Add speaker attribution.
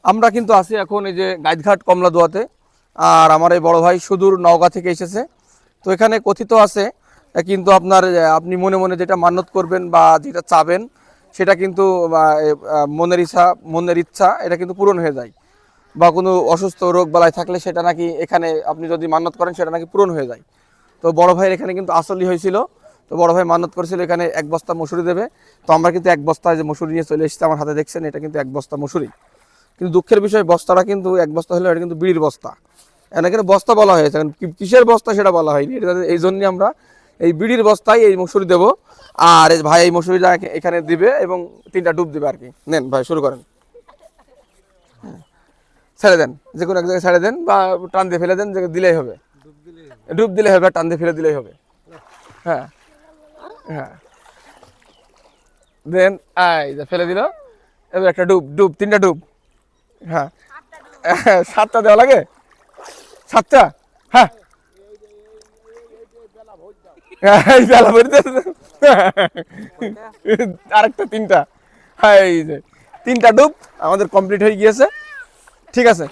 Speaker 1: আমরা কিন্তু আছি এখন এই যে গাইডঘাট কমলাদুয়াতে। আর আমার এই বড় ভাই সুদূর নওগাঁ থেকে এসেছে। তো এখানে কথিত আছে কিন্তু আপনার আপনি মনে মনে যেটা মান্যত করবেন বা যেটা চাবেন সেটা কিন্তু মনের ইচ্ছা এটা কিন্তু পূরণ হয়ে যায়। বা কোনো অসুস্থ রোগ বালাই থাকলে সেটা নাকি এখানে আপনি যদি মান্যত করেন সেটা নাকি পূরণ হয়ে যায়। তো বড় ভাইয়ের এখানে কিন্তু আসলই হয়েছিল। তো বড় ভাই মান্যত করেছিল এখানে 1 বস্তা মসুরি দেবে। তো আমরা কিন্তু 1 বস্তা যে মসুরি নিয়ে চলে এসেছি, আমার হাতে দেখছেন এটা কিন্তু 1 বস্তা মসুরি। কিন্তু দুঃখের বিষয় বস্তাটা কিন্তু 1 বস্তা হলেও এটা কিন্তু বিড়ির বস্তা। এখানে বস্তা বলা হয়েছে, কিসের বস্তা সেটা বলা হয়নি। এই জন্যই আমরা এই বিড়ির বস্তায় এই মসুরি দেবো। আর এই ভাই এই মসুরিটা এখানে দিবে এবং 3টা ডুব দিবে আর কি। নেন ভাই শুরু করেন। ছেড়ে দেন, যে কোনো এক জায়গায় ছেড়ে দেন বা টান দিয়ে ফেলে দেন, যে দিলেই হবে। ডুব দিলে হবে, টান দিয়ে ফেলে দিলেই হবে। হ্যাঁ হ্যাঁ, দেন এই যে ফেলে দিল। এবার একটা ডুব, 3টা ডুব। হ্যাঁ 7টা দেওয়া লাগে, 7টা। হ্যাঁ এই বেলা ভরে আরেকটা 3টা। হ্যাঁ এই যে 3টা ডুব আমাদের কমপ্লিট হয়ে গিয়েছে। ঠিক আছে।